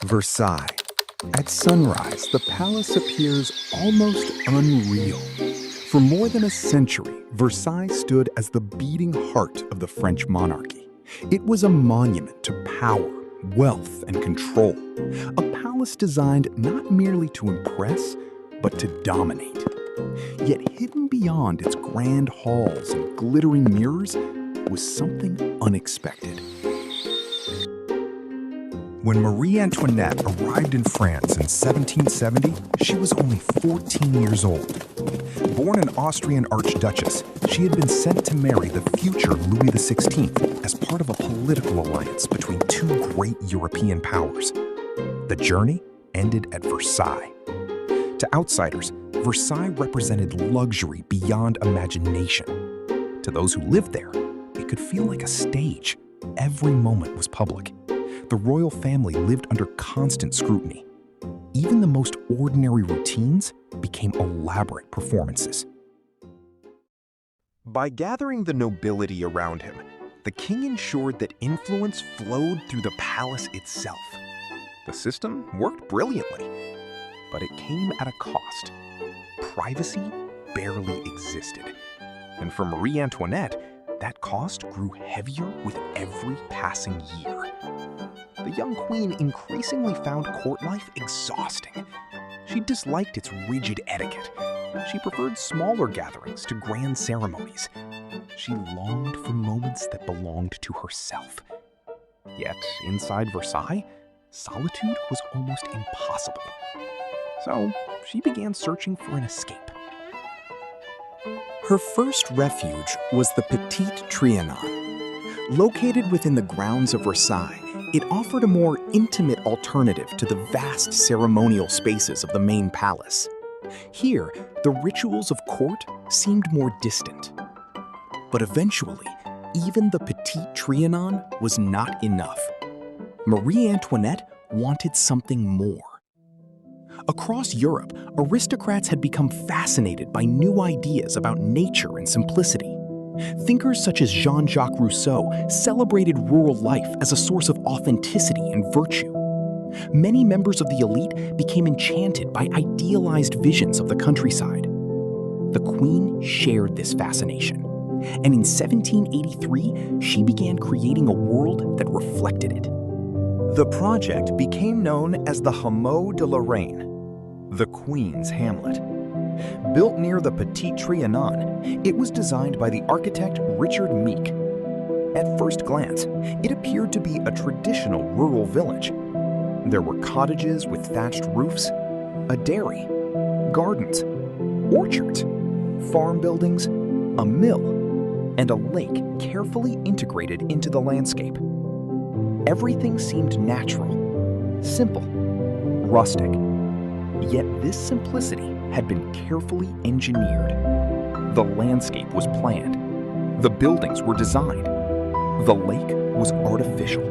Versailles. At sunrise, the palace appears almost unreal. For more than a century, Versailles stood as the beating heart of the French monarchy. It was a monument to power, wealth, and control. A palace designed not merely to impress, but to dominate. Yet hidden beyond its grand halls and glittering mirrors was something unexpected. When Marie Antoinette arrived in France in 1770, she was only 14 years old. Born an Austrian archduchess, she had been sent to marry the future Louis XVI as part of a political alliance between two great European powers. The journey ended at Versailles. To outsiders, Versailles represented luxury beyond imagination. To those who lived there, it could feel like a stage. Every moment was public. The royal family lived under constant scrutiny. Even the most ordinary routines became elaborate performances. By gathering the nobility around him, the king ensured that influence flowed through the palace itself. The system worked brilliantly, but it came at a cost. Privacy barely existed. And for Marie Antoinette, that cost grew heavier with every passing year. The young queen increasingly found court life exhausting. She disliked its rigid etiquette. She preferred smaller gatherings to grand ceremonies. She longed for moments that belonged to herself. Yet, inside Versailles, solitude was almost impossible. So, she began searching for an escape. Her first refuge was the Petit Trianon. Located within the grounds of Versailles, it offered a more intimate alternative to the vast ceremonial spaces of the main palace. Here, the rituals of court seemed more distant. But eventually, even the Petit Trianon was not enough. Marie Antoinette wanted something more. Across Europe, aristocrats had become fascinated by new ideas about nature and simplicity. Thinkers such as Jean-Jacques Rousseau celebrated rural life as a source of authenticity and virtue. Many members of the elite became enchanted by idealized visions of the countryside. The Queen shared this fascination, and in 1783, she began creating a world that reflected it. The project became known as the Hameau de la Reine, the Queen's Hamlet. Built near the Petit Trianon, it was designed by the architect Richard Meek. At first glance, it appeared to be a traditional rural village. There were cottages with thatched roofs, a dairy, gardens, orchards, farm buildings, a mill, and a lake carefully integrated into the landscape. Everything seemed natural, simple, rustic. Yet this simplicity had been carefully engineered. The landscape was planned. The buildings were designed. The lake was artificial.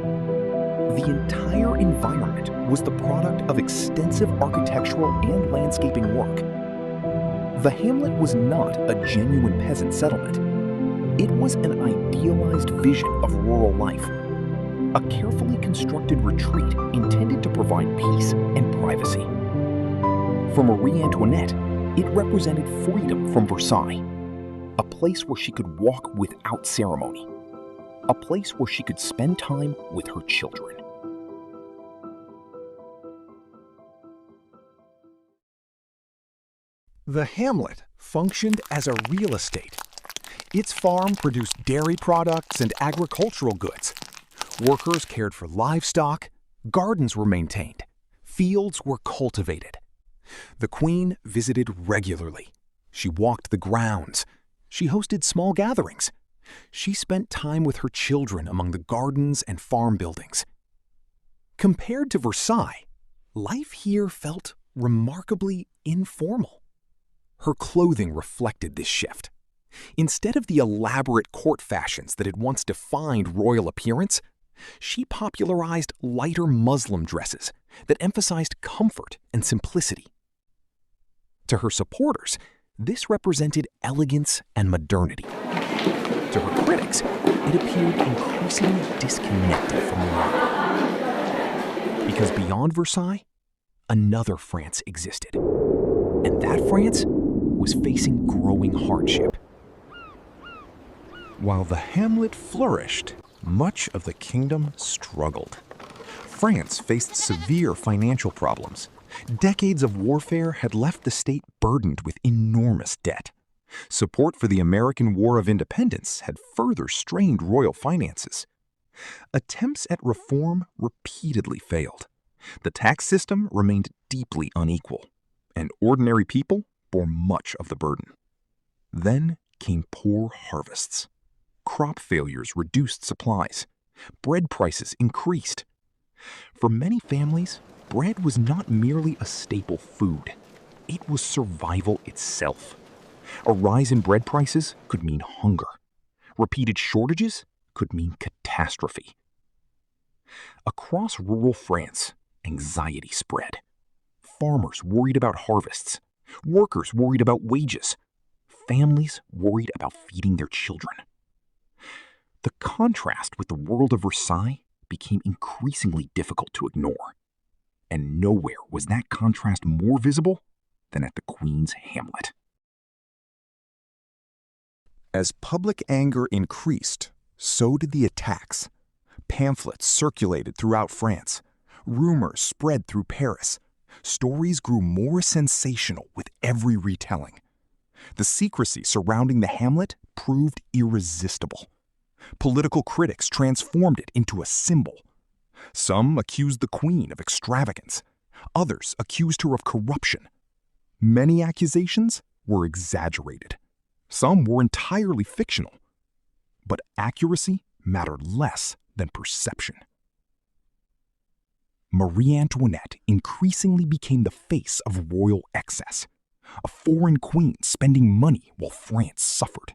The entire environment was the product of extensive architectural and landscaping work. The hamlet was not a genuine peasant settlement. It was an idealized vision of rural life, a carefully constructed retreat intended to provide peace and privacy. For Marie Antoinette, it represented freedom from Versailles, a place where she could walk without ceremony, a place where she could spend time with her children. The hamlet functioned as a real estate. Its farm produced dairy products and agricultural goods. Workers cared for livestock, gardens were maintained, fields were cultivated. The Queen visited regularly. She walked the grounds. She hosted small gatherings. She spent time with her children among the gardens and farm buildings. Compared to Versailles, life here felt remarkably informal. Her clothing reflected this shift. Instead of the elaborate court fashions that had once defined royal appearance, she popularized lighter muslin dresses that emphasized comfort and simplicity. To her supporters, this represented elegance and modernity. To her critics, it appeared increasingly disconnected from reality. Because beyond Versailles, another France existed. And that France was facing growing hardship. While the hamlet flourished, much of the kingdom struggled. France faced severe financial problems. Decades of warfare had left the state burdened with enormous debt. Support for the American War of Independence had further strained royal finances. Attempts at reform repeatedly failed. The tax system remained deeply unequal, and ordinary people bore much of the burden. Then came poor harvests. Crop failures reduced supplies. Bread prices increased. For many families, bread was not merely a staple food. It was survival itself. A rise in bread prices could mean hunger. Repeated shortages could mean catastrophe. Across rural France, anxiety spread. Farmers worried about harvests. Workers worried about wages. Families worried about feeding their children. The contrast with the world of Versailles became increasingly difficult to ignore. And nowhere was that contrast more visible than at the Queen's Hamlet. As public anger increased, so did the attacks. Pamphlets circulated throughout France. Rumors spread through Paris. Stories grew more sensational with every retelling. The secrecy surrounding the Hamlet proved irresistible. Political critics transformed it into a symbol. Some accused the Queen of extravagance. Others accused her of corruption. Many accusations were exaggerated. Some were entirely fictional. But accuracy mattered less than perception. Marie Antoinette increasingly became the face of royal excess, a foreign queen spending money while France suffered.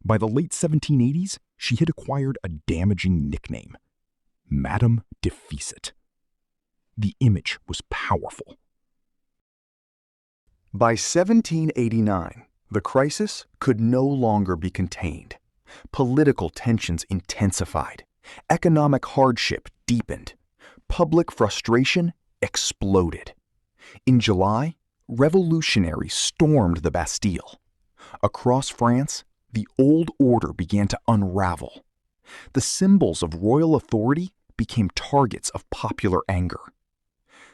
By the late 1780s, she had acquired a damaging nickname, Madame Deficit. The image was powerful. By 1789, the crisis could no longer be contained. Political tensions intensified. Economic hardship deepened. Public frustration exploded. In July, revolutionaries stormed the Bastille. Across France, the old order began to unravel. The symbols of royal authority became targets of popular anger.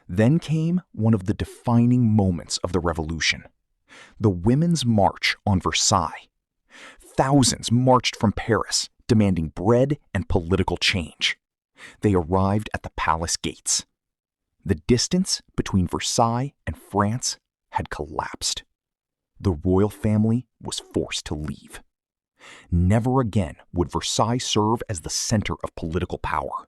Then came one of the defining moments of the revolution, the Women's March on Versailles. Thousands marched from Paris, demanding bread and political change. They arrived at the palace gates. The distance between Versailles and France had collapsed. The royal family was forced to leave. Never again would Versailles serve as the center of political power.